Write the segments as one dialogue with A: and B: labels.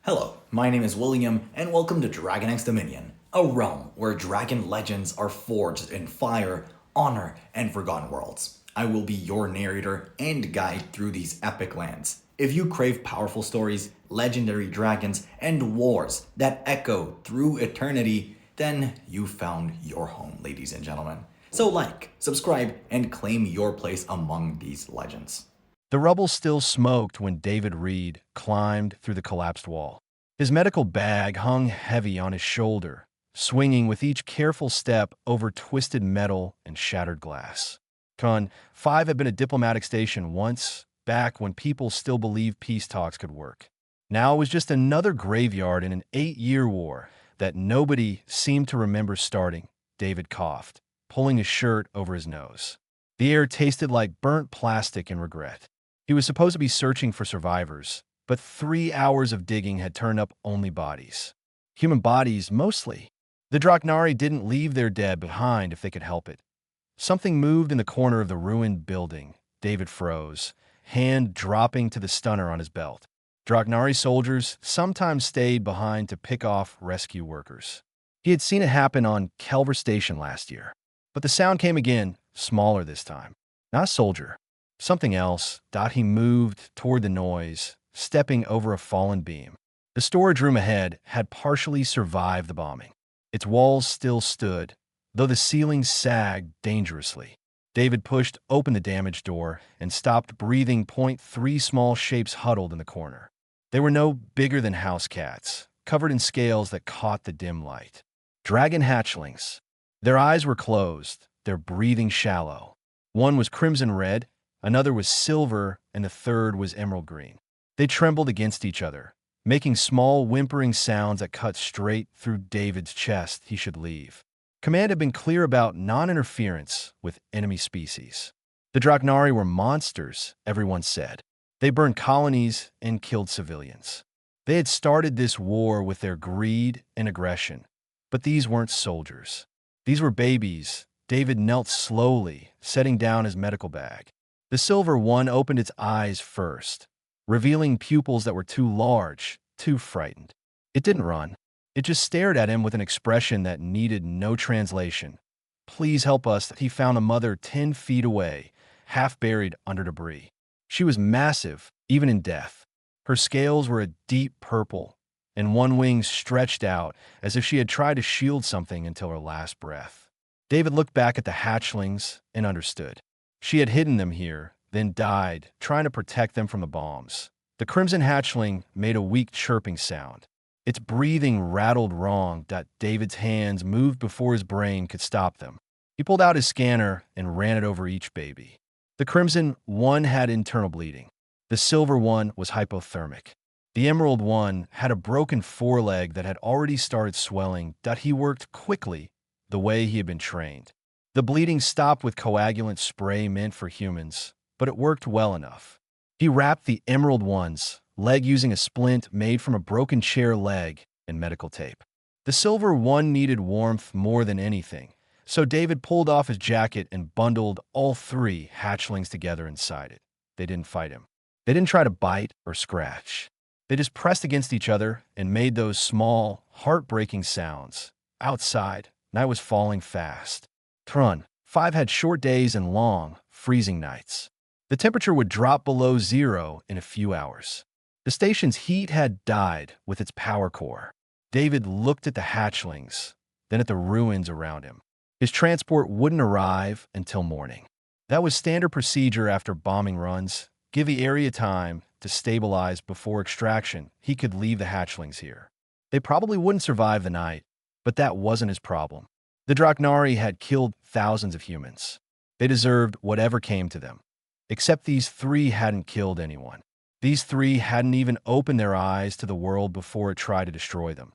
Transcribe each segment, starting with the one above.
A: Hello, my name is William, and welcome to Dragon X Dominion, a realm where dragon legends are forged in fire, honor, and forgotten worlds. I will be your narrator and guide through these epic lands. If you crave powerful stories, legendary dragons, and wars that echo through eternity, then you found your home, ladies and gentlemen. So subscribe, and claim your place among these legends.
B: The rubble still smoked when David Reed climbed through the collapsed wall. His medical bag hung heavy on his shoulder, swinging with each careful step over twisted metal and shattered glass. Con 5 had been a diplomatic station once, back when people still believed peace talks could work. Now it was just another graveyard in an 8-year war that nobody seemed to remember starting. David coughed, pulling his shirt over his nose. The air tasted like burnt plastic and regret. He was supposed to be searching for survivors, but 3 hours of digging had turned up only bodies. Human bodies, mostly. The Draconari didn't leave their dead behind if they could help it. Something moved in the corner of the ruined building. David froze, hand dropping to the stunner on his belt. Draconari soldiers sometimes stayed behind to pick off rescue workers. He had seen it happen on Kelver Station last year. But the sound came again, smaller this time. Not a soldier. Something else. He moved toward the noise, stepping over a fallen beam. The storage room ahead had partially survived the bombing. Its walls still stood, though the ceiling sagged dangerously. David pushed open the damaged door and stopped breathing. 3 small shapes huddled in the corner. They were no bigger than house cats, covered in scales that caught the dim light. Dragon hatchlings. Their eyes were closed, their breathing shallow. One was crimson red, another was silver, and the third was emerald green. They trembled against each other, making small whimpering sounds that cut straight through David's chest. He should leave. Command had been clear about non-interference with enemy species. The Draconari were monsters, everyone said. They burned colonies and killed civilians. They had started this war with their greed and aggression, but these weren't soldiers. These were babies. David knelt slowly, setting down his medical bag. The silver one opened its eyes first, revealing pupils that were too large, too frightened. It didn't run. It just stared at him with an expression that needed no translation. Please help us. He found a mother 10 feet away, half buried under debris. She was massive, even in death. Her scales were a deep purple, and one wing stretched out as if she had tried to shield something until her last breath. David looked back at the hatchlings and understood. She had hidden them here, then died, trying to protect them from the bombs. The crimson hatchling made a weak chirping sound. Its breathing rattled wrong. David's hands moved before his brain could stop them. He pulled out his scanner and ran it over each baby. The crimson one had internal bleeding. The silver one was hypothermic. The emerald one had a broken foreleg that had already started swelling. He worked quickly, the way he had been trained. The bleeding stopped with coagulant spray meant for humans, but it worked well enough. He wrapped the emerald one's leg using a splint made from a broken chair leg and medical tape. The silver one needed warmth more than anything, so David pulled off his jacket and bundled all 3 hatchlings together inside it. They didn't fight him. They didn't try to bite or scratch. They just pressed against each other and made those small, heartbreaking sounds. Outside, night was falling fast. Tron 5 had short days and long, freezing nights. The temperature would drop below 0 in a few hours. The station's heat had died with its power core. David looked at the hatchlings, then at the ruins around him. His transport wouldn't arrive until morning. That was standard procedure after bombing runs. Give the area time to stabilize before extraction. He could leave the hatchlings here. They probably wouldn't survive the night, but that wasn't his problem. The Draconari had killed thousands of humans. They deserved whatever came to them. Except these 3 hadn't killed anyone. These 3 hadn't even opened their eyes to the world before it tried to destroy them.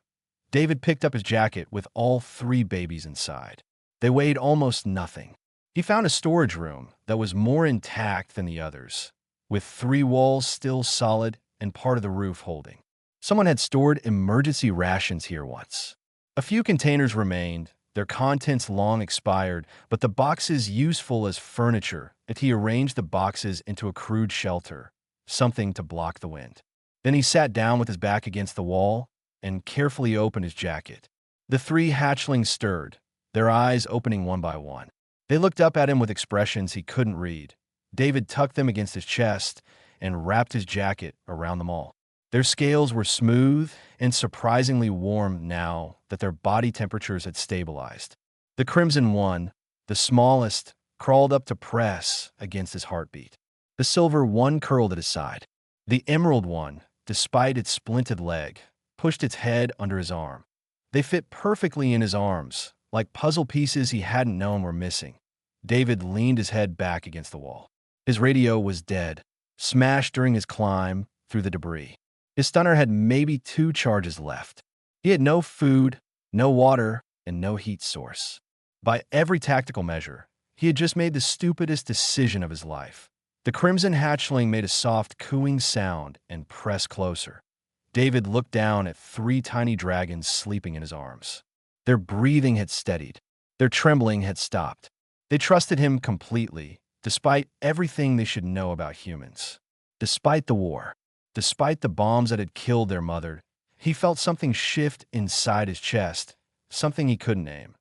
B: David picked up his jacket with all 3 babies inside. They weighed almost nothing. He found a storage room that was more intact than the others, with 3 walls still solid and part of the roof holding. Someone had stored emergency rations here once. A few containers remained, their contents long expired, but the boxes useful as furniture, and he arranged the boxes into a crude shelter, something to block the wind. Then he sat down with his back against the wall and carefully opened his jacket. The three hatchlings stirred, their eyes opening one by one. They looked up at him with expressions he couldn't read. David tucked them against his chest and wrapped his jacket around them all. Their scales were smooth and surprisingly warm now that their body temperatures had stabilized. The crimson one, the smallest, crawled up to press against his heartbeat. The silver one curled at his side. The emerald one, despite its splinted leg, pushed its head under his arm. They fit perfectly in his arms, like puzzle pieces he hadn't known were missing. David leaned his head back against the wall. His radio was dead, smashed during his climb through the debris. His stunner had maybe 2 charges left. He had no food, no water, and no heat source. By every tactical measure, he had just made the stupidest decision of his life. The crimson hatchling made a soft cooing sound and pressed closer. David looked down at 3 tiny dragons sleeping in his arms. Their breathing had steadied. Their trembling had stopped. They trusted him completely, despite everything they should know about humans. Despite the war, despite the bombs that had killed their mother, he felt something shift inside his chest, something he couldn't name.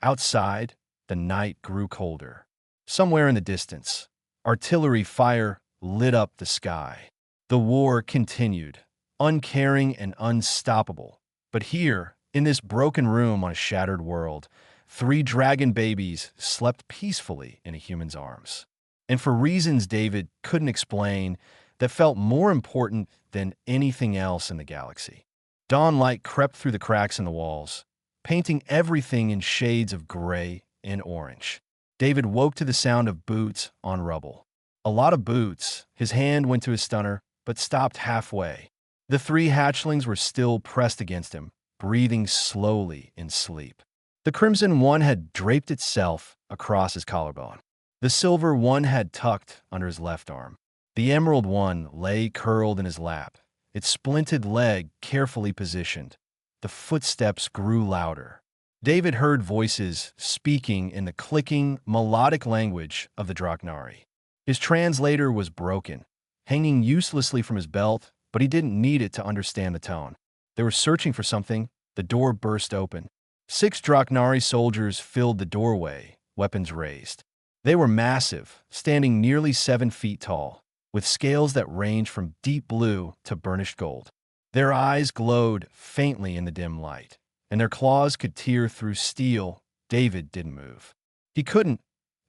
B: Outside, the night grew colder. Somewhere in the distance, artillery fire lit up the sky. The war continued, uncaring and unstoppable. But here, in this broken room on a shattered world, 3 dragon babies slept peacefully in a human's arms. And for reasons David couldn't explain, that felt more important than anything else in the galaxy. Dawn light crept through the cracks in the walls, painting everything in shades of gray and orange. David woke to the sound of boots on rubble. A lot of boots. His hand went to his stunner, but stopped halfway. The 3 hatchlings were still pressed against him, breathing slowly in sleep. The crimson one had draped itself across his collarbone. The silver one had tucked under his left arm. The emerald one lay curled in his lap, its splinted leg carefully positioned. The footsteps grew louder. David heard voices speaking in the clicking, melodic language of the Draconari. His translator was broken, hanging uselessly from his belt, but he didn't need it to understand the tone. They were searching for something. The door burst open. 6 Draconari soldiers filled the doorway, weapons raised. They were massive, standing nearly 7 feet tall, with scales that ranged from deep blue to burnished gold. Their eyes glowed faintly in the dim light, and their claws could tear through steel. David didn't move. He couldn't,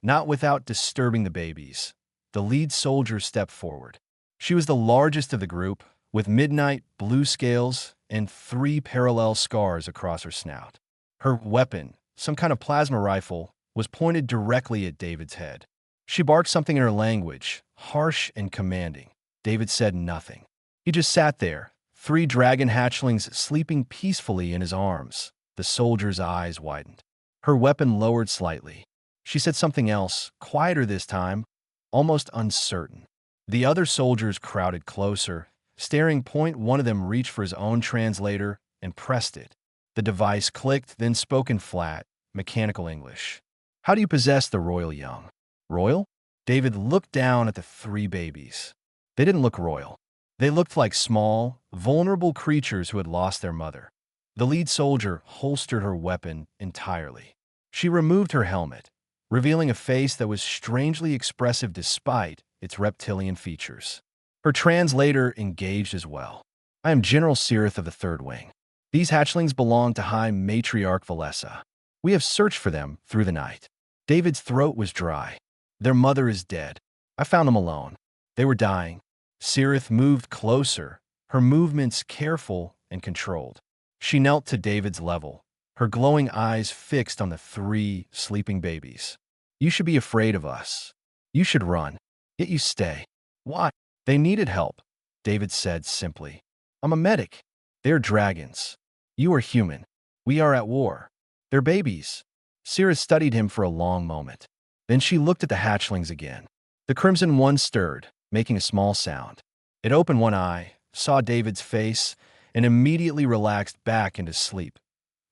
B: not without disturbing the babies. The lead soldier stepped forward. She was the largest of the group, with midnight blue scales and 3 parallel scars across her snout. Her weapon, some kind of plasma rifle, was pointed directly at David's head. She barked something in her language, harsh and commanding. David said nothing. He just sat there, 3 dragon hatchlings sleeping peacefully in his arms. The soldier's eyes widened. Her weapon lowered slightly. She said something else, quieter this time, almost uncertain. The other soldiers crowded closer, staring. One of them reached for his own translator and pressed it. The device clicked, then spoke in flat, mechanical English. How do you possess the royal young? Royal? David looked down at the 3 babies. They didn't look royal. They looked like small, vulnerable creatures who had lost their mother. The lead soldier holstered her weapon entirely. She removed her helmet, revealing a face that was strangely expressive despite its reptilian features. Her translator engaged as well. I am General Cirith of the Third Wing. These hatchlings belong to High Matriarch Valessa. We have searched for them through the night. David's throat was dry. Their mother is dead. I found them alone. They were dying. Cirith moved closer, her movements careful and controlled. She knelt to David's level, her glowing eyes fixed on the 3 sleeping babies. You should be afraid of us. You should run. Yet you stay. Why? They needed help, David said simply. I'm a medic. They're dragons. You are human. We are at war. They're babies. Cirith studied him for a long moment. Then she looked at the hatchlings again. The crimson one stirred, making a small sound. It opened one eye, saw David's face, and immediately relaxed back into sleep.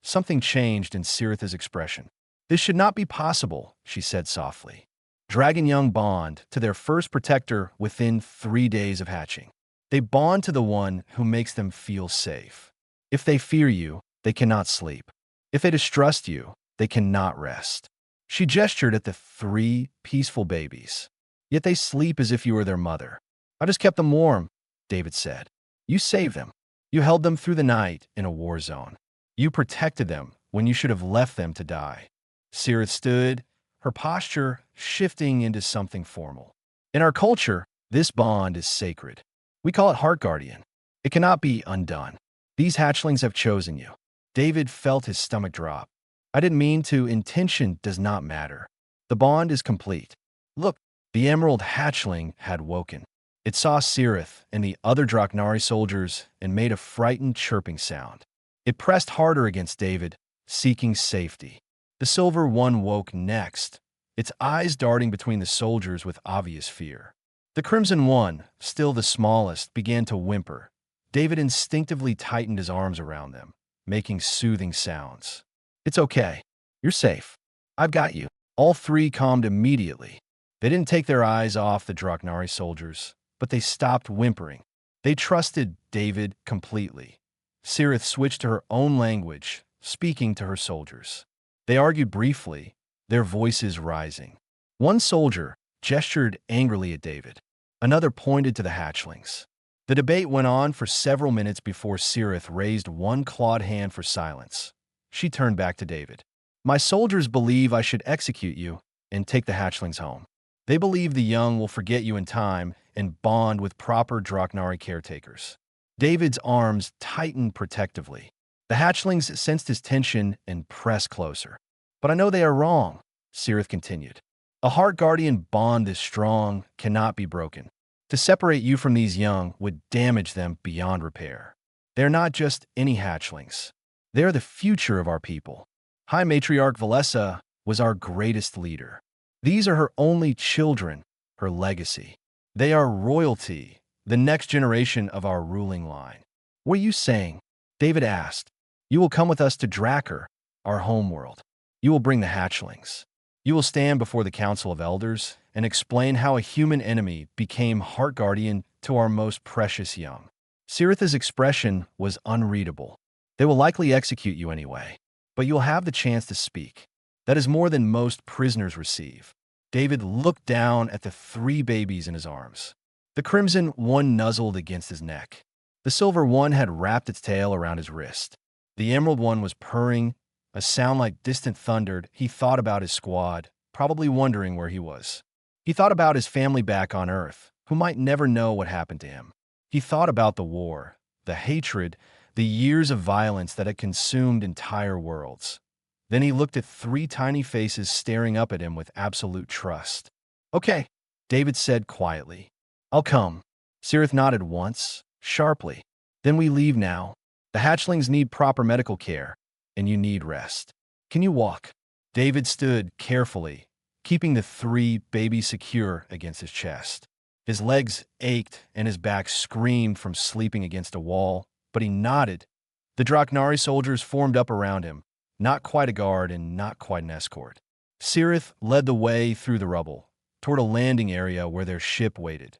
B: Something changed in Cirith's expression. This should not be possible, she said softly. Dragon young bond to their first protector within 3 days of hatching. They bond to the one who makes them feel safe. If they fear you, they cannot sleep. If they distrust you, they cannot rest. She gestured at the 3 peaceful babies. Yet they sleep as if you were their mother. I just kept them warm, David said. You saved them. You held them through the night in a war zone. You protected them when you should have left them to die. Sirith stood, her posture shifting into something formal. In our culture, this bond is sacred. We call it Heart Guardian. It cannot be undone. These hatchlings have chosen you. David felt his stomach drop. I didn't mean to. Intention does not matter. The bond is complete. Look, the emerald hatchling had woken. It saw Sirith and the other Draconari soldiers and made a frightened chirping sound. It pressed harder against David, seeking safety. The silver one woke next, its eyes darting between the soldiers with obvious fear. The crimson one, still the smallest, began to whimper. David instinctively tightened his arms around them, making soothing sounds. It's okay. You're safe. I've got you. All 3 calmed immediately. They didn't take their eyes off the Draconari soldiers, but they stopped whimpering. They trusted David completely. Sirith switched to her own language, speaking to her soldiers. They argued briefly, their voices rising. One soldier gestured angrily at David. Another pointed to the hatchlings. The debate went on for several minutes before Sirith raised one clawed hand for silence. She turned back to David. My soldiers believe I should execute you and take the hatchlings home. They believe the young will forget you in time and bond with proper Draconari caretakers. David's arms tightened protectively. The hatchlings sensed his tension and pressed closer. But I know they are wrong, Sirith continued. A heart guardian bond this strong cannot be broken. To separate you from these young would damage them beyond repair. They are not just any hatchlings. They are the future of our people. High Matriarch Valessa was our greatest leader. These are her only children, her legacy. They are royalty, the next generation of our ruling line. What are you saying? David asked. You will come with us to Drakkar, our homeworld. You will bring the hatchlings. You will stand before the Council of Elders and explain how a human enemy became heart guardian to our most precious young. Sirith's expression was unreadable. They will likely execute you anyway, but you'll have the chance to speak. That is more than most prisoners receive. David looked down at the 3 babies in his arms. The crimson one nuzzled against his neck. The silver one had wrapped its tail around his wrist. The emerald one was purring, a sound like distant thunder. He thought about his squad, probably wondering where he was. He thought about his family back on Earth, who might never know what happened to him. He thought about the war, the hatred, the years of violence that had consumed entire worlds. Then he looked at 3 tiny faces staring up at him with absolute trust. Okay, David said quietly. I'll come. Sirith nodded once, sharply. Then we leave now. The hatchlings need proper medical care, and you need rest. Can you walk? David stood carefully, keeping the 3 babies secure against his chest. His legs ached and his back screamed from sleeping against a wall, but he nodded. The Draconari soldiers formed up around him, not quite a guard and not quite an escort. Sirith led the way through the rubble, toward a landing area where their ship waited.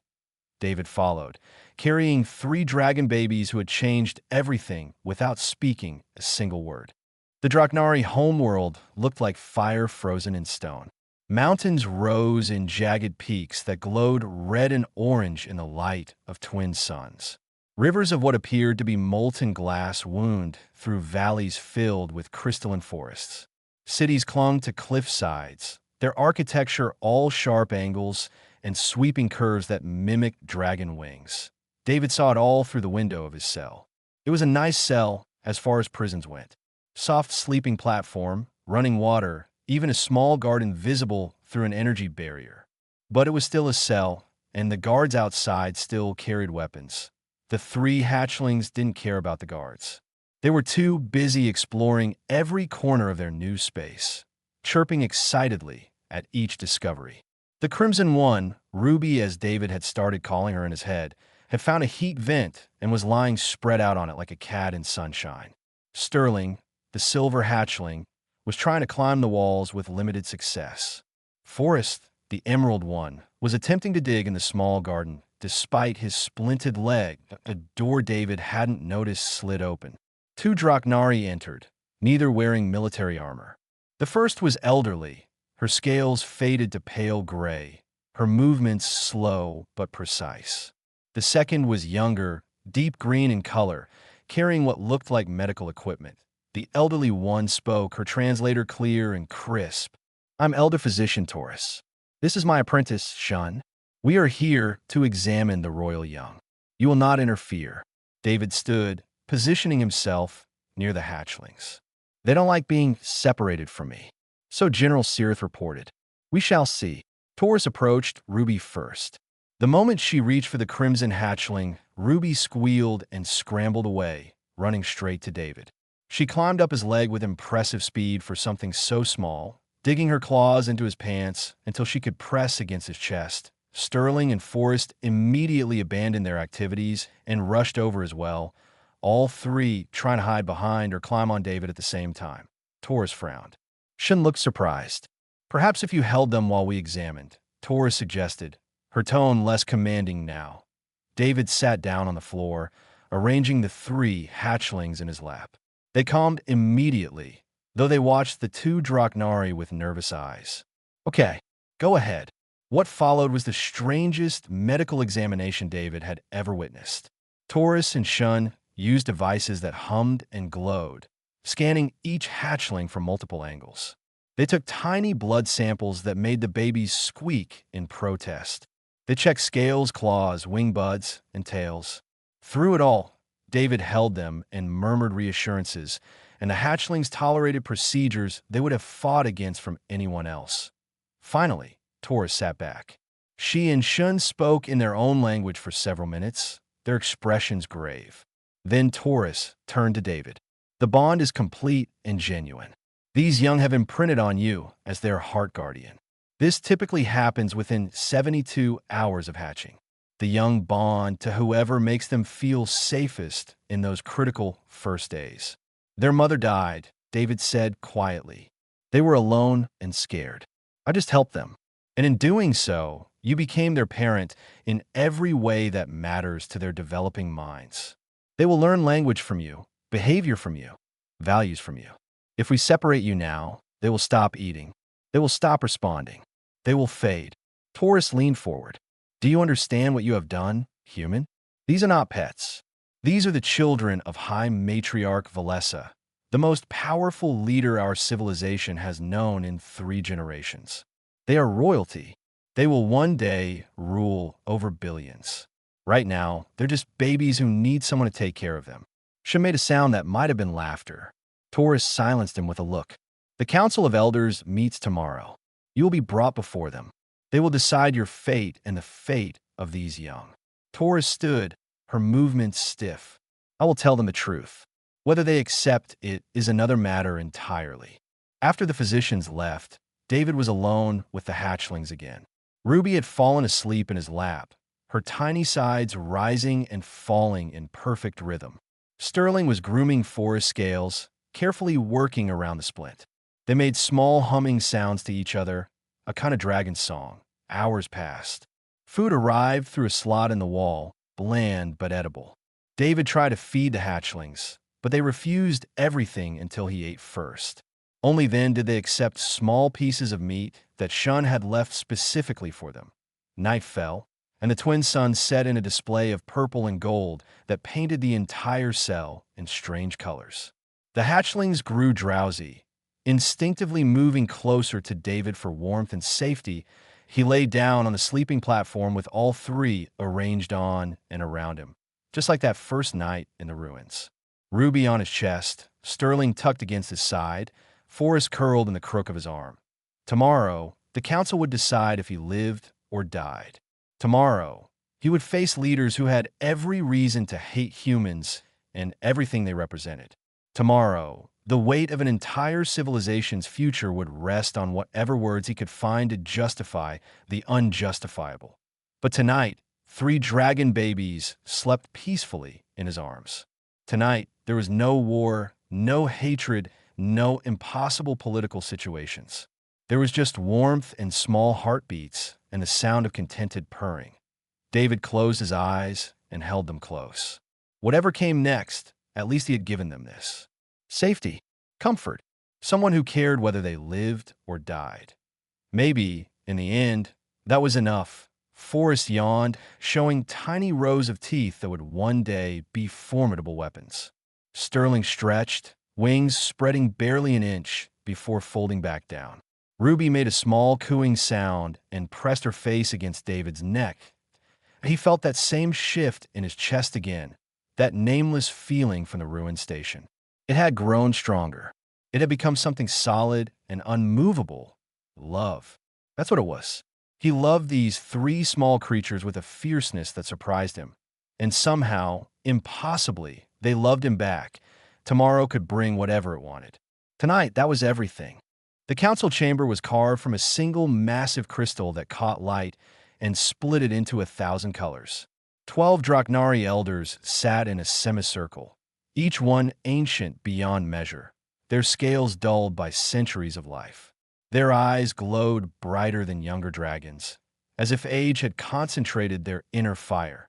B: David followed, carrying 3 dragon babies who had changed everything without speaking a single word. The Draconari homeworld looked like fire frozen in stone. Mountains rose in jagged peaks that glowed red and orange in the light of twin suns. Rivers of what appeared to be molten glass wound through valleys filled with crystalline forests. Cities clung to cliff sides, their architecture all sharp angles and sweeping curves that mimicked dragon wings. David saw it all through the window of his cell. It was a nice cell as far as prisons went. Soft sleeping platform, running water, even a small garden visible through an energy barrier. But it was still a cell, and the guards outside still carried weapons. The 3 hatchlings didn't care about the guards. They were too busy exploring every corner of their new space, chirping excitedly at each discovery. The Crimson One, Ruby as David had started calling her in his head, had found a heat vent and was lying spread out on it like a cat in sunshine. Sterling, the silver hatchling, was trying to climb the walls with limited success. Forrest, the Emerald One, was attempting to dig in the small garden despite his splinted leg. A door David hadn't noticed slid open. Two Draconari entered, neither wearing military armor. The first was elderly, her scales faded to pale gray, her movements slow but precise. The second was younger, deep green in color, carrying what looked like medical equipment. The elderly one spoke, her translator clear and crisp. "I'm Elder Physician Taurus. This is my apprentice, Shun. We are here to examine the royal young. You will not interfere." David stood, positioning himself near the hatchlings. "They don't like being separated from me." So General Sirith reported. "We shall see." Taurus approached Ruby first. The moment she reached for the crimson hatchling, Ruby squealed and scrambled away, running straight to David. She climbed up his leg with impressive speed for something so small, digging her claws into his pants until she could press against his chest. Sterling and Forrest immediately abandoned their activities and rushed over as well, all three trying to hide behind or climb on David at the same time. Taurus frowned. Shun looked surprised. "Perhaps if you held them while we examined," Taurus suggested, her tone less commanding now. David sat down on the floor, arranging the three hatchlings in his lap. They calmed immediately, though they watched the two Draconari with nervous eyes. "Okay, go ahead." What followed was the strangest medical examination David had ever witnessed. Taurus and Shun used devices that hummed and glowed, scanning each hatchling from multiple angles. They took tiny blood samples that made the babies squeak in protest. They checked scales, claws, wing buds, and tails. Through it all, David held them and murmured reassurances, and the hatchlings tolerated procedures they would have fought against from anyone else. Finally, Taurus sat back. She and Shun spoke in their own language for several minutes, their expressions grave. Then Taurus turned to David. "The bond is complete and genuine. These young have imprinted on you as their heart guardian. This typically happens within 72 hours of hatching. The young bond to whoever makes them feel safest in those critical first days." "Their mother died," David said quietly. "They were alone and scared. I just helped them. And in doing so, you became their parent in every way that matters to their developing minds. They will learn language from you, behavior from you, values from you. If we separate you now, they will stop eating. They will stop responding. They will fade." Taurus leaned forward. "Do you understand what you have done, human? These are not pets. These are the children of High Matriarch Valessa, the most powerful leader our civilization has known in 3 generations. They are royalty. They will one day rule over billions. Right now, they're just babies who need someone to take care of them." She made a sound that might have been laughter. Taurus silenced him with a look. "The Council of Elders meets tomorrow. You will be brought before them. They will decide your fate and the fate of these young." Taurus stood, her movements stiff. "I will tell them the truth. Whether they accept it is another matter entirely." After the physicians left, David was alone with the hatchlings again. Ruby had fallen asleep in his lap, her tiny sides rising and falling in perfect rhythm. Sterling was grooming Forrest's scales, carefully working around the splint. They made small humming sounds to each other, a kind of dragon song. Hours passed. Food arrived through a slot in the wall, bland but edible. David tried to feed the hatchlings, but they refused everything until he ate first. Only then did they accept small pieces of meat that Shun had left specifically for them. Night fell, and the twin suns set in a display of purple and gold that painted the entire cell in strange colors. The hatchlings grew drowsy. Instinctively moving closer to David for warmth and safety, he lay down on the sleeping platform with all 3 arranged on and around him, just like that first night in the ruins. Ruby on his chest, Sterling tucked against his side, Forrest curled in the crook of his arm. Tomorrow, the council would decide if he lived or died. Tomorrow, he would face leaders who had every reason to hate humans and everything they represented. Tomorrow, the weight of an entire civilization's future would rest on whatever words he could find to justify the unjustifiable. But tonight, 3 dragon babies slept peacefully in his arms. Tonight, there was no war, no hatred, no impossible political situations. There was just warmth and small heartbeats and the sound of contented purring. David closed his eyes and held them close. Whatever came next, at least he had given them this. Safety, comfort, someone who cared whether they lived or died. Maybe, in the end, that was enough. Forrest yawned, showing tiny rows of teeth that would one day be formidable weapons. Sterling stretched, wings spreading barely an inch before folding back down. Ruby made a small cooing sound and pressed her face against David's neck. He felt that same shift in his chest again, that nameless feeling from the ruined station. It had grown stronger. It had become something solid and unmovable. Love. That's what it was. He loved these three small creatures with a fierceness that surprised him. And somehow, impossibly, they loved him back. Tomorrow could bring whatever it wanted. Tonight, that was everything. The council chamber was carved from a single massive crystal that caught light and split it into 1,000 colors. 12 Draconari elders sat in a semicircle, each one ancient beyond measure, their scales dulled by centuries of life. Their eyes glowed brighter than younger dragons, as if age had concentrated their inner fire.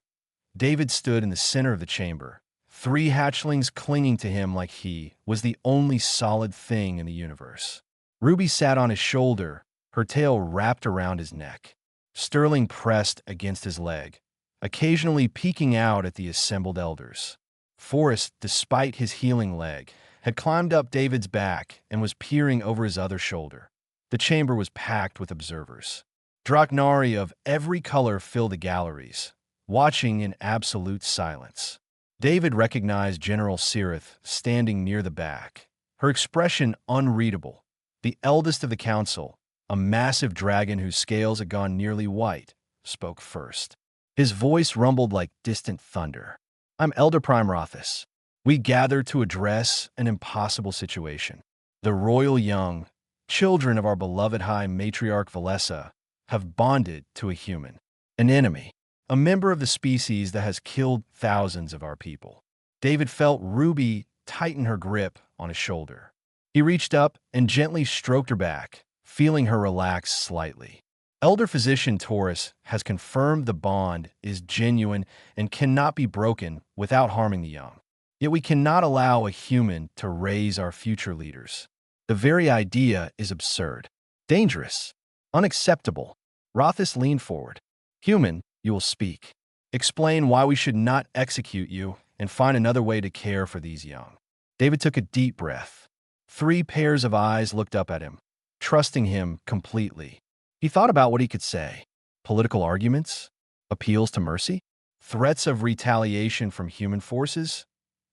B: David stood in the center of the chamber, 3 hatchlings clinging to him like he was the only solid thing in the universe. Ruby sat on his shoulder, her tail wrapped around his neck. Sterling pressed against his leg, occasionally peeking out at the assembled elders. Forrest, despite his healing leg, had climbed up David's back and was peering over his other shoulder. The chamber was packed with observers. Draconari of every color filled the galleries, watching in absolute silence. David recognized General Sirith standing near the back, her expression unreadable. The eldest of the council, a massive dragon whose scales had gone nearly white, spoke first. His voice rumbled like distant thunder. I'm Elder Prime Rothis. We gather to address an impossible situation. The royal young, children of our beloved High Matriarch Valessa, have bonded to a human, an enemy, a member of the species that has killed thousands of our people. David felt Ruby tighten her grip on his shoulder. He reached up and gently stroked her back, feeling her relax slightly. Elder Physician Taurus has confirmed the bond is genuine and cannot be broken without harming the young. Yet we cannot allow a human to raise our future leaders. The very idea is absurd, dangerous, unacceptable. Rothis leaned forward. Human, you will speak. Explain why we should not execute you and find another way to care for these young. David took a deep breath. 3 pairs of eyes looked up at him, trusting him completely. He thought about what he could say. Political arguments? Appeals to mercy? Threats of retaliation from human forces?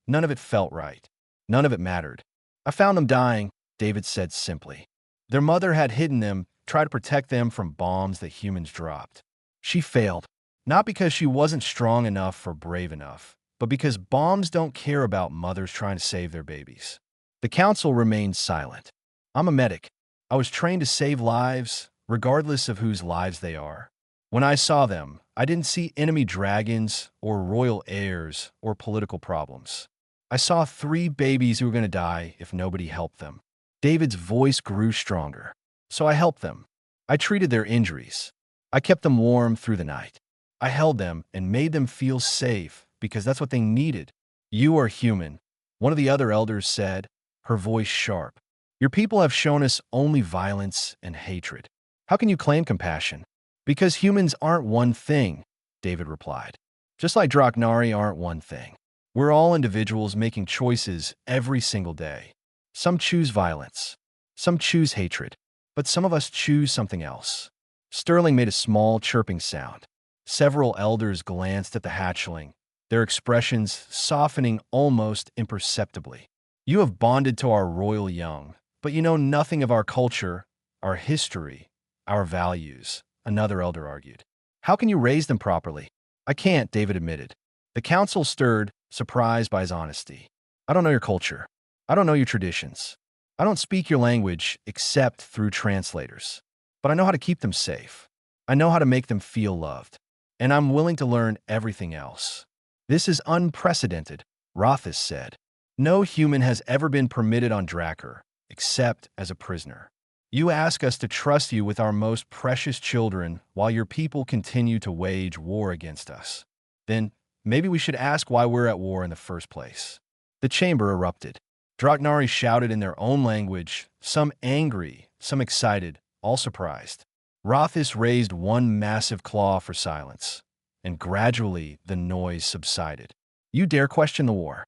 B: None of it felt right. None of it mattered. I found them dying, David said simply. Their mother had hidden them, tried to protect them from bombs that humans dropped. She failed, not because she wasn't strong enough or brave enough, but because bombs don't care about mothers trying to save their babies. The council remained silent. I'm a medic. I was trained to save lives, regardless of whose lives they are. When I saw them, I didn't see enemy dragons or royal heirs or political problems. I saw 3 babies who were going to die if nobody helped them. David's voice grew stronger. So I helped them. I treated their injuries. I kept them warm through the night. I held them and made them feel safe because that's what they needed. You are human, one of the other elders said, her voice sharp. Your people have shown us only violence and hatred. How can you claim compassion? Because humans aren't one thing, David replied. Just like Draconari aren't one thing. We're all individuals making choices every single day. Some choose violence. Some choose hatred. But some of us choose something else. Sterling made a small chirping sound. Several elders glanced at the hatchling, their expressions softening almost imperceptibly. You have bonded to our royal young, but you know nothing of our culture, our history, our values, another elder argued. How can you raise them properly? I can't, David admitted. The council stirred, surprised by his honesty. I don't know your culture. I don't know your traditions. I don't speak your language except through translators. But I know how to keep them safe. I know how to make them feel loved. And I'm willing to learn everything else. This is unprecedented, Rothis said. No human has ever been permitted on Drakkar, except as a prisoner. You ask us to trust you with our most precious children while your people continue to wage war against us. Then, maybe we should ask why we're at war in the first place." The chamber erupted. Draconari shouted in their own language, some angry, some excited, all surprised. Rothis raised one massive claw for silence, and gradually the noise subsided. "You dare question the war?"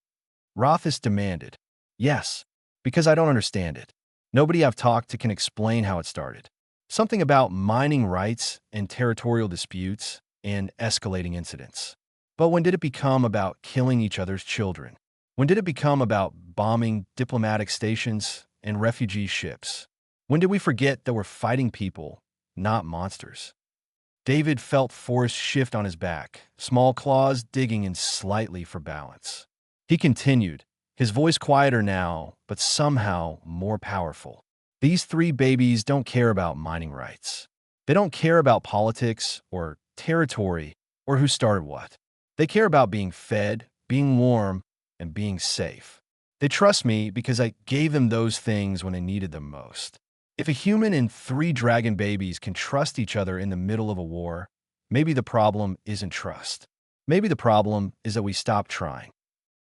B: Rothis demanded. "Yes, because I don't understand it. Nobody I've talked to can explain how it started. Something about mining rights and territorial disputes and escalating incidents. But when did it become about killing each other's children? When did it become about bombing diplomatic stations and refugee ships? When did we forget that we're fighting people, not monsters?" David felt Forrest shift on his back, small claws digging in slightly for balance. He continued, his voice quieter now, but somehow more powerful. "These three babies don't care about mining rights. They don't care about politics or territory or who started what. They care about being fed, being warm, and being safe. They trust me because I gave them those things when they needed them most. If a human and three dragon babies can trust each other in the middle of a war, maybe the problem isn't trust. Maybe the problem is that we stop trying."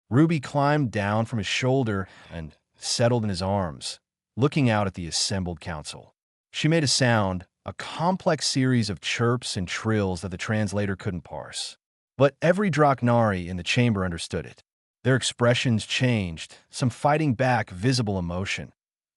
B: Ruby climbed down from his shoulder and settled in his arms, looking out at the assembled council. She made a sound, a complex series of chirps and trills that the translator couldn't parse. But every Draconari in the chamber understood it. Their expressions changed, some fighting back visible emotion.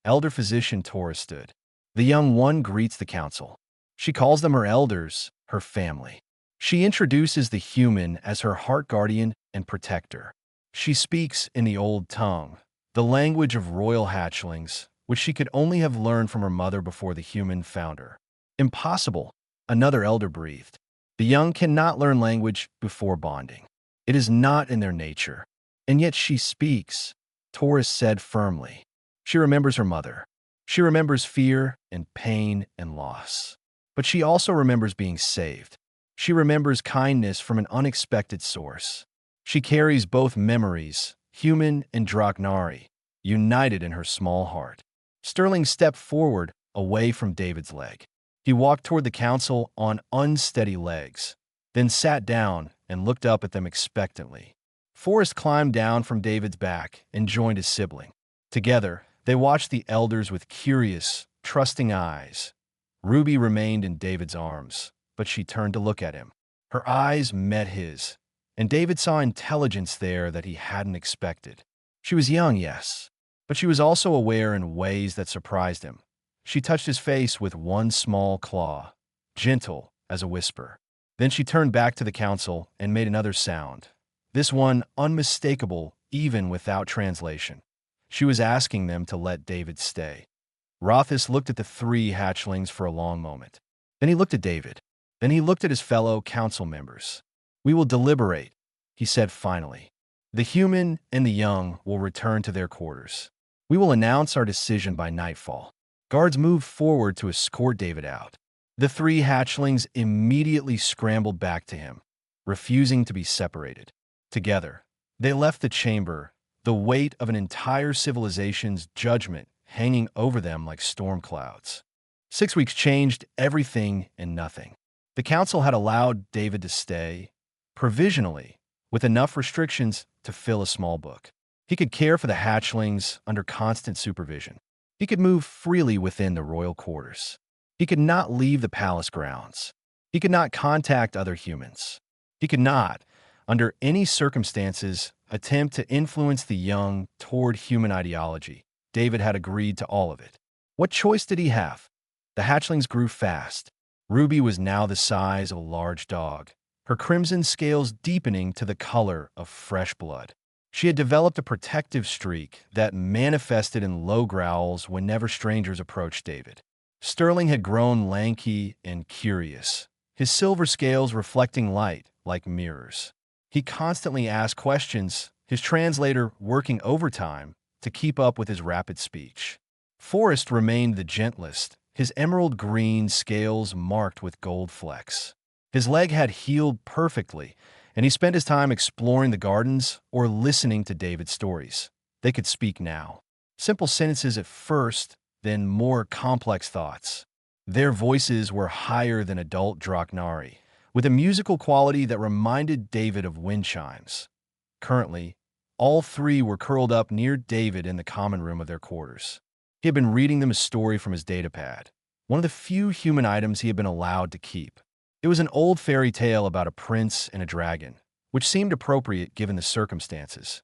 B: Elder Physician Taurus stood. The young one greets the council. She calls them her elders, her family. She introduces the human as her heart guardian and protector. She speaks in the old tongue, the language of royal hatchlings, which she could only have learned from her mother before the human found her. "Impossible," another elder breathed. "The young cannot learn language before bonding. It is not in their nature. And yet she speaks," Taurus said firmly. "She remembers her mother. She remembers fear and pain and loss. But she also remembers being saved. She remembers kindness from an unexpected source. She carries both memories, human and Draconari, united in her small heart." Sterling stepped forward, away from David's leg. He walked toward the council on unsteady legs, then sat down and looked up at them expectantly. Forrest climbed down from David's back and joined his sibling. Together, they watched the elders with curious, trusting eyes. Ruby remained in David's arms, but she turned to look at him. Her eyes met his, and David saw intelligence there that he hadn't expected. She was young, yes, but she was also aware in ways that surprised him. She touched his face with one small claw, gentle as a whisper. Then she turned back to the council and made another sound, this one unmistakable even without translation. She was asking them to let David stay. Rothis looked at the three hatchlings for a long moment. Then he looked at David. Then he looked at his fellow council members. "We will deliberate," he said finally. "The human and the young will return to their quarters. We will announce our decision by nightfall." Guards moved forward to escort David out. The three hatchlings immediately scrambled back to him, refusing to be separated. Together, they left the chamber, the weight of an entire civilization's judgment hanging over them like storm clouds. 6 weeks changed everything and nothing. The council had allowed David to stay, provisionally, with enough restrictions to fill a small book. He could care for the hatchlings under constant supervision. He could move freely within the royal quarters. He could not leave the palace grounds. He could not contact other humans. He could not, under any circumstances, attempt to influence the young toward human ideology. David had agreed to all of it. What choice did he have? The hatchlings grew fast. Ruby was now the size of a large dog, her crimson scales deepening to the color of fresh blood. She had developed a protective streak that manifested in low growls whenever strangers approached David. Sterling had grown lanky and curious, his silver scales reflecting light like mirrors. He constantly asked questions, his translator working overtime to keep up with his rapid speech. Forrest remained the gentlest, his emerald green scales marked with gold flecks. His leg had healed perfectly, and he spent his time exploring the gardens or listening to David's stories. They could speak now. Simple sentences at first, then more complex thoughts. Their voices were higher than adult Draconari, with a musical quality that reminded David of wind chimes. Currently, all three were curled up near David in the common room of their quarters. He had been reading them a story from his datapad, one of the few human items he had been allowed to keep. It was an old fairy tale about a prince and a dragon, which seemed appropriate given the circumstances.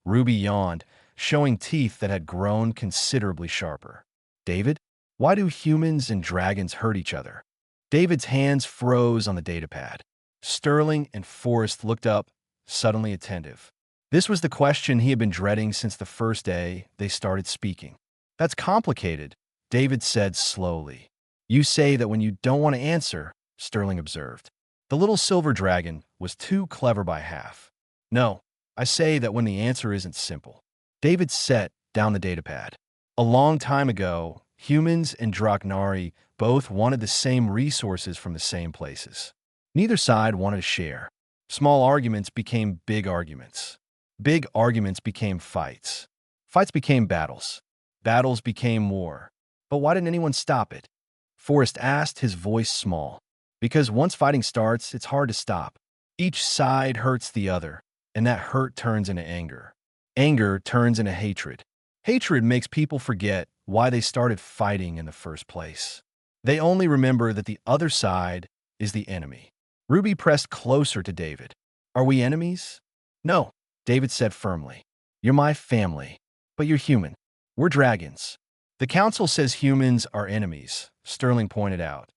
B: Ruby yawned, showing teeth that had grown considerably sharper. David, why do humans and dragons hurt each other? David's hands froze on the datapad. Sterling and Forrest looked up, suddenly attentive. This was the question he had been dreading since the first day they started speaking. That's complicated, David said slowly. You say that when you don't want to answer, Sterling observed. The little silver dragon was too clever by half. No, I say that when the answer isn't simple. David set down the datapad. A long time ago, humans and Draconari both wanted the same resources from the same places. Neither side wanted to share. Small arguments became big arguments. Big arguments became fights. Fights became battles. Battles became war. But why didn't anyone stop it? Forrest asked, his voice small. Because once fighting starts, it's hard to stop. Each side hurts the other, and that hurt turns into anger. Anger turns into hatred. Hatred makes people forget why they started fighting in the first place. They only remember that the other side is the enemy. Ruby pressed closer to David. Are we enemies? No, David said firmly. You're my family, but you're human. We're dragons. The council says humans are enemies, Sterling pointed out.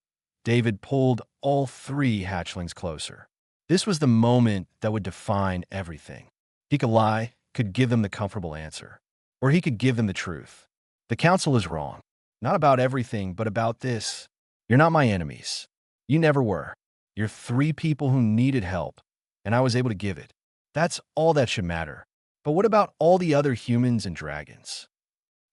B: David pulled all three hatchlings closer. This was the moment that would define everything. He could lie, could give them the comfortable answer, or he could give them the truth. The council is wrong. Not about everything, but about this. You're not my enemies. You never were. You're three people who needed help, and I was able to give it. That's all that should matter. But what about all the other humans and dragons?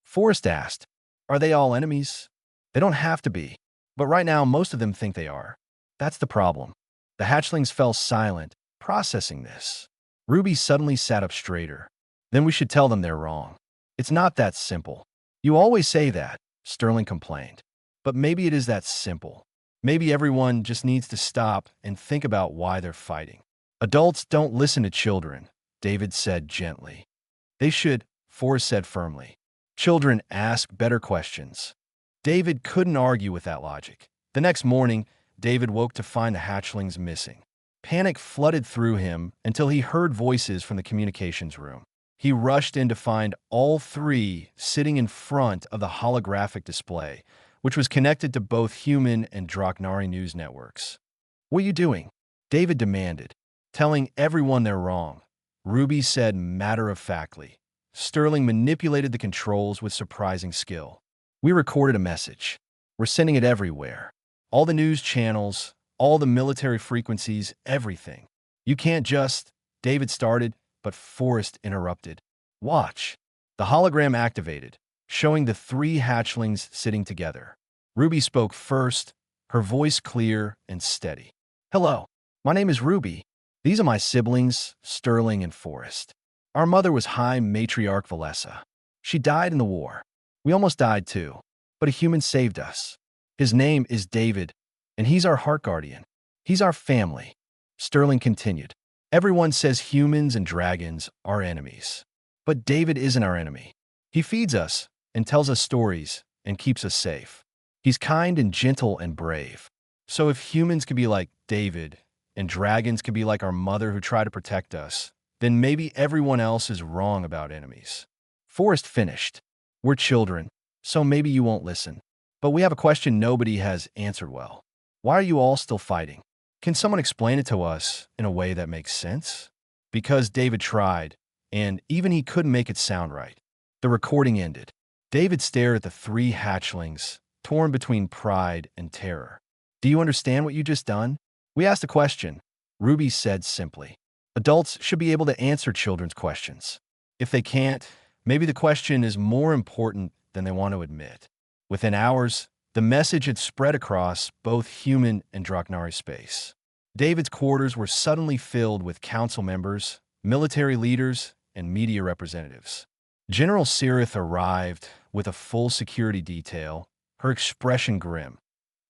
B: Forrest asked, are they all enemies? They don't have to be, but right now most of them think they are. That's the problem. The hatchlings fell silent, processing this. Ruby suddenly sat up straighter. Then we should tell them they're wrong. It's not that simple. You always say that, Sterling complained. But maybe it is that simple. Maybe everyone just needs to stop and think about why they're fighting. Adults don't listen to children, David said gently. They should, Forrest said firmly. Children ask better questions. David couldn't argue with that logic. The next morning, David woke to find the hatchlings missing. Panic flooded through him until he heard voices from the communications room. He rushed in to find all three sitting in front of the holographic display, which was connected to both human and Draconari news networks. What are you doing? David demanded, telling everyone they're wrong. Ruby said matter-of-factly. Sterling manipulated the controls with surprising skill. We recorded a message. We're sending it everywhere. All the news channels, all the military frequencies, everything. You can't just, David started, but Forrest interrupted. Watch. The hologram activated, showing the three hatchlings sitting together. Ruby spoke first, her voice clear and steady. Hello, my name is Ruby. These are my siblings, Sterling and Forrest. Our mother was High Matriarch Valessa. She died in the war. We almost died too, but a human saved us. His name is David, and he's our heart guardian. He's our family. Sterling continued. Everyone says humans and dragons are enemies. But David isn't our enemy. He feeds us and tells us stories and keeps us safe. He's kind and gentle and brave. So if humans could be like David and dragons could be like our mother who tried to protect us, then maybe everyone else is wrong about enemies. Forrest finished. We're children, so maybe you won't listen. But we have a question nobody has answered well. Why are you all still fighting? Can someone explain it to us in a way that makes sense? Because David tried, and even he couldn't make it sound right. The recording ended. David stared at the three hatchlings, torn between pride and terror. Do you understand what you just done? We asked a question. Ruby said simply. Adults should be able to answer children's questions. If they can't, maybe the question is more important than they want to admit. Within hours, the message had spread across both human and Draconari space. David's quarters were suddenly filled with council members, military leaders, and media representatives. General Sirith arrived with a full security detail, her expression grim.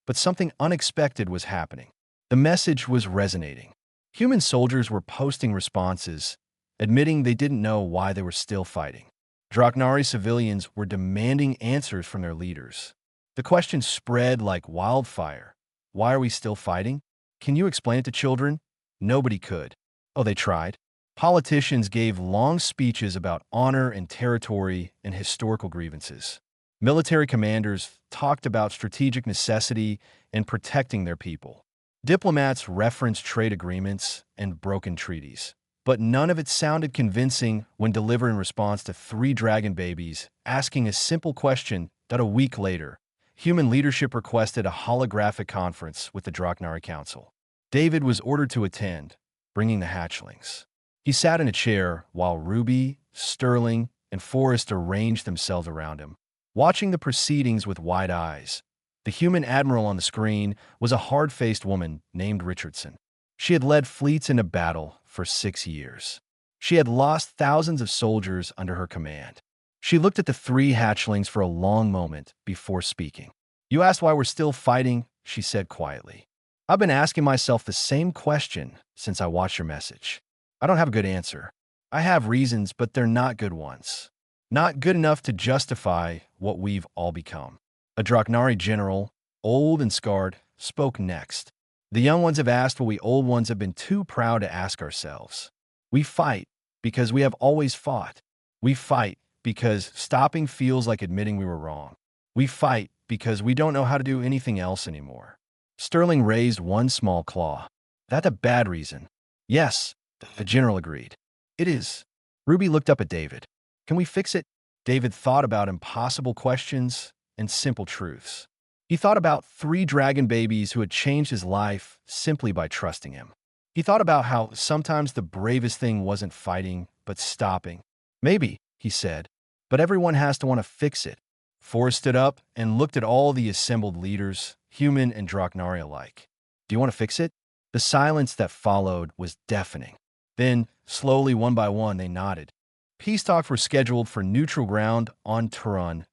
B: But something unexpected was happening. The message was resonating. Human soldiers were posting responses, admitting they didn't know why they were still fighting. Draconari civilians were demanding answers from their leaders. The question spread like wildfire. Why are we still fighting? Can you explain it to children? Nobody could. Oh, they tried. Politicians gave long speeches about honor and territory and historical grievances. Military commanders talked about strategic necessity and protecting their people. Diplomats referenced trade agreements and broken treaties. But none of it sounded convincing when delivered in response to three dragon babies asking a simple question that a week later, human leadership requested a holographic conference with the Draconari Council. David was ordered to attend, bringing the hatchlings. He sat in a chair while Ruby, Sterling, and Forrest arranged themselves around him, watching the proceedings with wide eyes. The human admiral on the screen was a hard-faced woman named Richardson. She had led fleets into battle for 6 years. She had lost thousands of soldiers under her command. She looked at the three hatchlings for a long moment before speaking. "You asked why we're still fighting," she said quietly. "I've been asking myself the same question since I watched your message. I don't have a good answer. I have reasons, but they're not good ones. Not good enough to justify what we've all become." A Draconari general, old and scarred, spoke next. "The young ones have asked what we old ones have been too proud to ask ourselves. We fight because we have always fought. We fight because stopping feels like admitting we were wrong. We fight because we don't know how to do anything else anymore." Sterling raised one small claw. "That's a bad reason." "Yes," the general agreed. "It is." Ruby looked up at David. "Can we fix it?" David thought about impossible questions and simple truths. He thought about three dragon babies who had changed his life simply by trusting him. He thought about how sometimes the bravest thing wasn't fighting, but stopping. "Maybe," he said, "but everyone has to want to fix it." Forrest stood up and looked at all the assembled leaders, human and Draconari alike. "Do you want to fix it?" The silence that followed was deafening. Then, slowly, one by one, they nodded. Peace talks were scheduled for neutral ground on Turan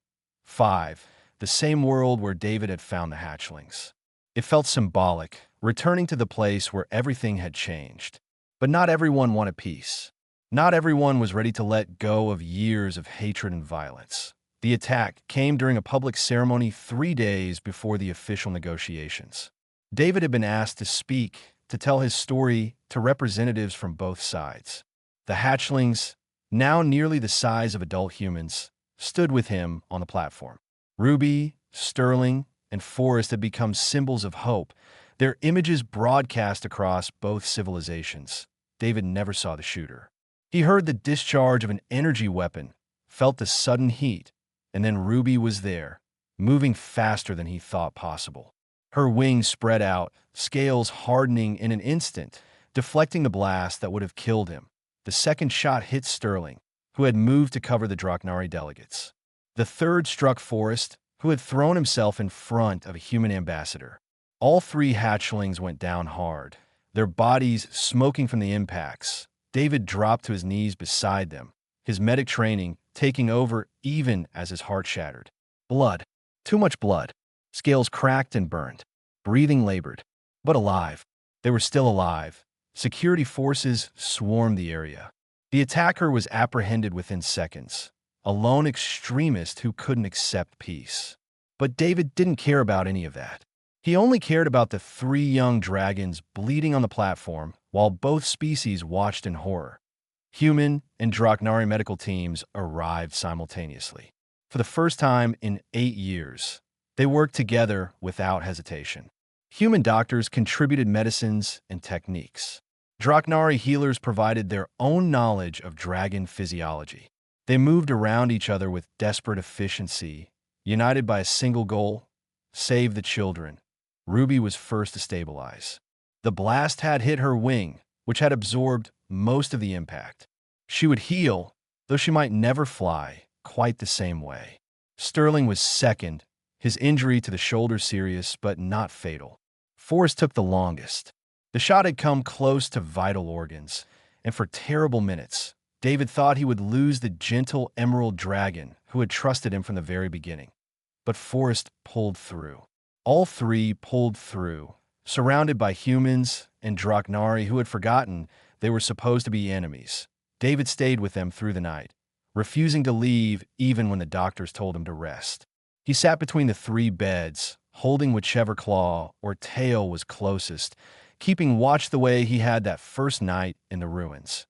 B: 5, the same world where David had found the hatchlings. It felt symbolic, returning to the place where everything had changed. But not everyone wanted peace. Not everyone was ready to let go of years of hatred and violence. The attack came during a public ceremony 3 days before the official negotiations. David had been asked to speak, to tell his story to representatives from both sides. The hatchlings, now nearly the size of adult humans, stood with him on the platform. Ruby, Sterling, and Forrest had become symbols of hope, their images broadcast across both civilizations. David never saw the shooter. He heard the discharge of an energy weapon, felt the sudden heat, and then Ruby was there, moving faster than he thought possible. Her wings spread out, scales hardening in an instant, deflecting the blast that would have killed him. The second shot hit Sterling, who had moved to cover the Draconari delegates. The third struck Forrest, who had thrown himself in front of a human ambassador. All three hatchlings went down hard, their bodies smoking from the impacts. David dropped to his knees beside them, his medic training taking over even as his heart shattered. Blood. Too much blood. Scales cracked and burned. Breathing labored. But alive. They were still alive. Security forces swarmed the area. The attacker was apprehended within seconds, a lone extremist who couldn't accept peace. But David didn't care about any of that. He only cared about the three young dragons bleeding on the platform while both species watched in horror. Human and Draconari medical teams arrived simultaneously. For the first time in 8 years, they worked together without hesitation. Human doctors contributed medicines and techniques. Draconari healers provided their own knowledge of dragon physiology. They moved around each other with desperate efficiency, united by a single goal: save the children. Ruby was first to stabilize. The blast had hit her wing, which had absorbed most of the impact. She would heal, though she might never fly quite the same way. Sterling was second, his injury to the shoulder serious but not fatal. Forrest took the longest. The shot had come close to vital organs, and for terrible minutes, David thought he would lose the gentle emerald dragon who had trusted him from the very beginning. But Forrest pulled through. All three pulled through, surrounded by humans and Draconari who had forgotten they were supposed to be enemies. David stayed with them through the night, refusing to leave even when the doctors told him to rest. He sat between the three beds, holding whichever claw or tail was closest, keeping watch the way he had that first night in the ruins.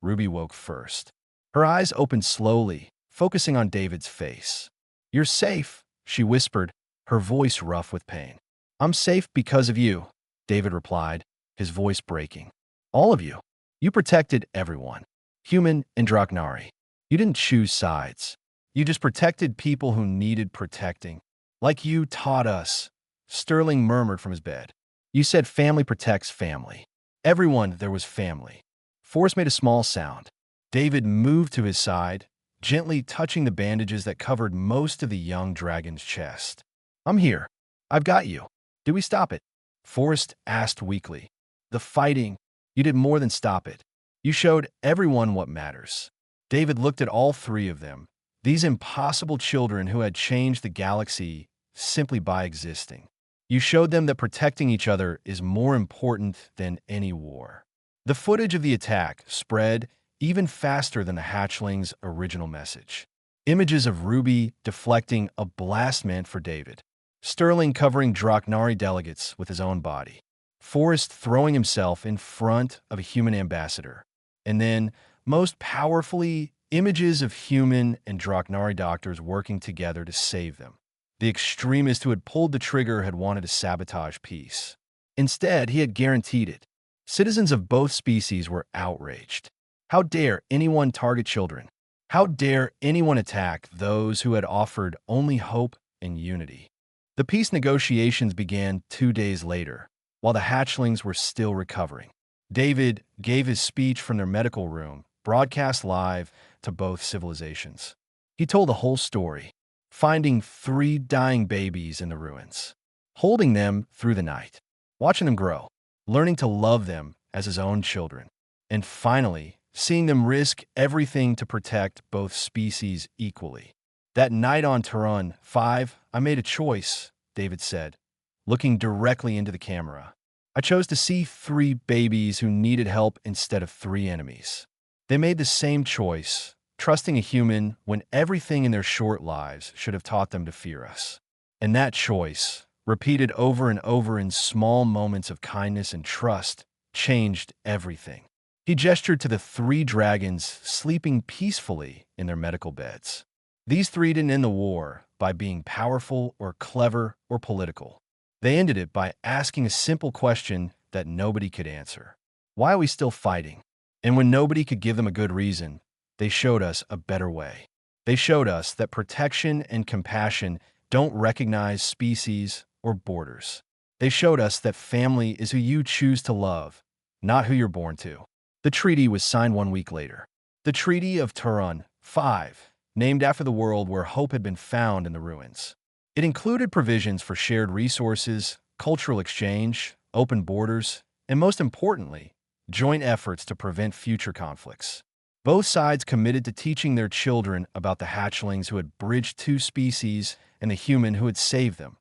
B: Ruby woke first. Her eyes opened slowly, focusing on David's face. "You're safe," she whispered, her voice rough with pain. "I'm safe because of you," David replied, his voice breaking. "All of you. You protected everyone, human and Draconari. You didn't choose sides. You just protected people who needed protecting. Like you taught us," Sterling murmured from his bed. "You said family protects family. Everyone there was family." Forrest made a small sound. David moved to his side, gently touching the bandages that covered most of the young dragon's chest. "I'm here. I've got you. Did we stop it?" Forrest asked weakly. "The fighting. You did more than stop it. You showed everyone what matters." David looked at all three of them, these impossible children who had changed the galaxy simply by existing. "You showed them that protecting each other is more important than any war." The footage of the attack spread even faster than the hatchlings' original message. Images of Ruby deflecting a blast meant for David, Sterling covering Draconari delegates with his own body, Forrest throwing himself in front of a human ambassador, and then, most powerfully, images of human and Draconari doctors working together to save them. The extremist who had pulled the trigger had wanted to sabotage peace. Instead, he had guaranteed it. Citizens of both species were outraged. How dare anyone target children? How dare anyone attack those who had offered only hope and unity? The peace negotiations began 2 days later, while the hatchlings were still recovering. David gave his speech from their medical room, broadcast live to both civilizations. He told the whole story, finding 3 dying babies in the ruins, holding them through the night, watching them grow, learning to love them as his own children, and finally, seeing them risk everything to protect both species equally. "That night on Turan 5, I made a choice," David said, looking directly into the camera. "I chose to see 3 babies who needed help instead of 3 enemies. They made the same choice, trusting a human when everything in their short lives should have taught them to fear us. And that choice, repeated over and over in small moments of kindness and trust, changed everything." He gestured to the 3 dragons sleeping peacefully in their medical beds. These 3 didn't end the war by being powerful or clever or political. They ended it by asking a simple question that nobody could answer. Why are we still fighting? And when nobody could give them a good reason, they showed us a better way. They showed us that protection and compassion don't recognize species or borders. They showed us that family is who you choose to love, not who you're born to. The treaty was signed 1 week later. The Treaty of Turan 5, named after the world where hope had been found in the ruins. It included provisions for shared resources, cultural exchange, open borders, and most importantly, joint efforts to prevent future conflicts. Both sides committed to teaching their children about the hatchlings who had bridged 2 species and the human who had saved them.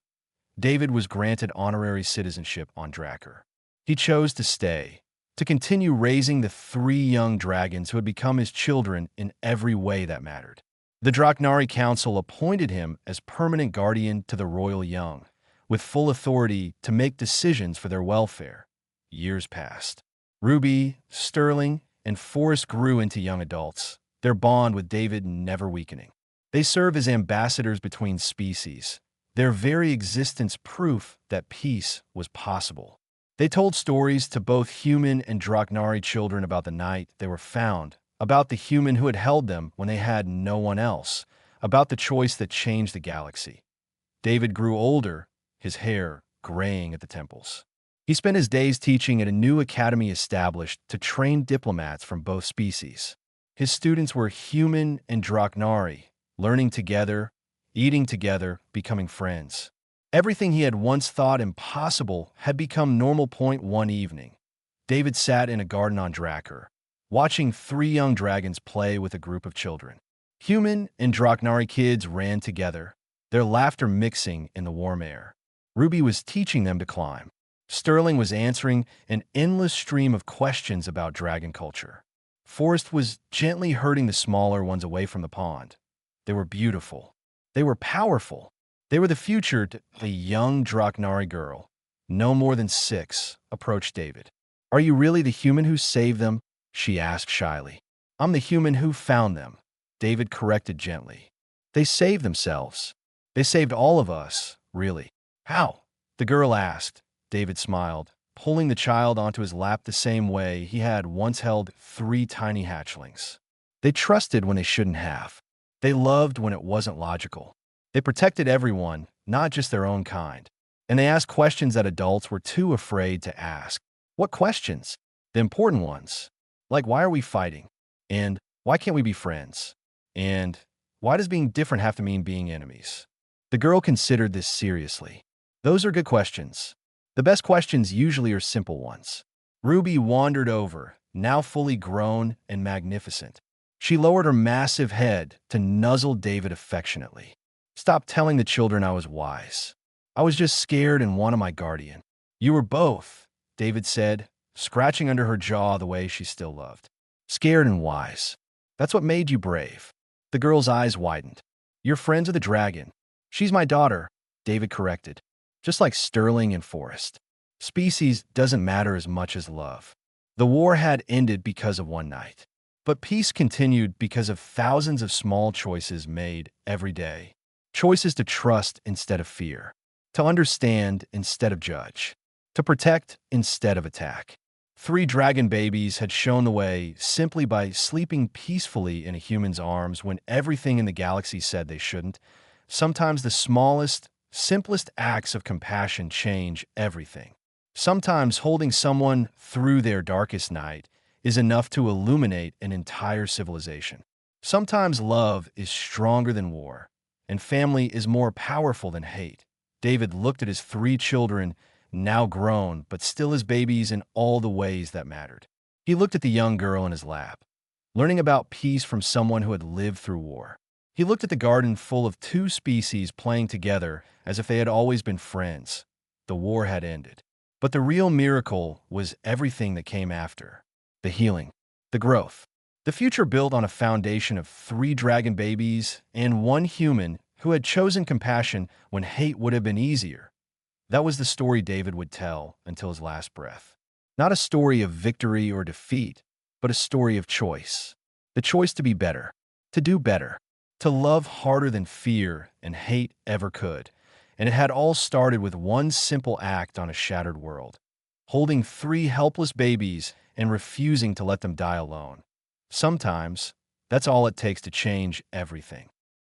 B: David was granted honorary citizenship on Drakkar. He chose to stay, to continue raising the 3 young dragons who had become his children in every way that mattered. The Draconari Council appointed him as permanent guardian to the royal young, with full authority to make decisions for their welfare. Years passed. Ruby, Sterling, and Forrest grew into young adults, their bond with David never weakening. They serve as ambassadors between species, their very existence proof that peace was possible. They told stories to both human and Draconari children about the night they were found, about the human who had held them when they had no one else, about the choice that changed the galaxy. David grew older, his hair graying at the temples. He spent his days teaching at a new academy established to train diplomats from both species. His students were human and Draconari, learning together, eating together, becoming friends. Everything he had once thought impossible had become normal. One evening, David sat in a garden on Drakkar, watching three young dragons play with a group of children. Human and Draconari kids ran together, their laughter mixing in the warm air. Ruby was teaching them to climb. Sterling was answering an endless stream of questions about dragon culture. Forrest was gently herding the smaller ones away from the pond. They were beautiful. They were powerful. They were the future. A young Draconari girl, no more than 6, approached David. "Are you really the human who saved them?" she asked shyly. "I'm the human who found them," David corrected gently. "They saved themselves. They saved all of us, really." "How?" the girl asked. David smiled, pulling the child onto his lap the same way he had once held 3 tiny hatchlings. "They trusted when they shouldn't have. They loved when it wasn't logical. They protected everyone, not just their own kind. And they asked questions that adults were too afraid to ask." "What questions?" "The important ones. Like, why are we fighting? And why can't we be friends? And why does being different have to mean being enemies?" The girl considered this seriously. "Those are good questions. The best questions usually are simple ones." Ruby wandered over, now fully grown and magnificent. She lowered her massive head to nuzzle David affectionately. "Stop telling the children I was wise. I was just scared and wanted my guardian." "You were both," David said, scratching under her jaw the way she still loved. "Scared and wise. That's what made you brave." The girl's eyes widened. "You're friends of the dragon." "She's my daughter," David corrected. "Just like Sterling and Forrest. Species doesn't matter as much as love." The war had ended because of one night. But peace continued because of thousands of small choices made every day. Choices to trust instead of fear. To understand instead of judge. To protect instead of attack. 3 dragon babies had shown the way simply by sleeping peacefully in a human's arms when everything in the galaxy said they shouldn't. Sometimes the smallest, simplest acts of compassion change everything. Sometimes holding someone through their darkest night is enough to illuminate an entire civilization. Sometimes love is stronger than war, and family is more powerful than hate. David looked at his 3 children, now grown, but still his babies in all the ways that mattered. He looked at the young girl in his lap, learning about peace from someone who had lived through war. He looked at the garden full of 2 species playing together as if they had always been friends. The war had ended. But the real miracle was everything that came after. The healing, the growth. The future built on a foundation of 3 dragon babies and 1 human who had chosen compassion when hate would have been easier. That was the story David would tell until his last breath. Not a story of victory or defeat, but a story of choice. The choice to be better, to do better, to love harder than fear and hate ever could. And it had all started with one simple act on a shattered world. Holding 3 helpless babies and refusing to let them die alone. Sometimes, that's all it takes to change everything.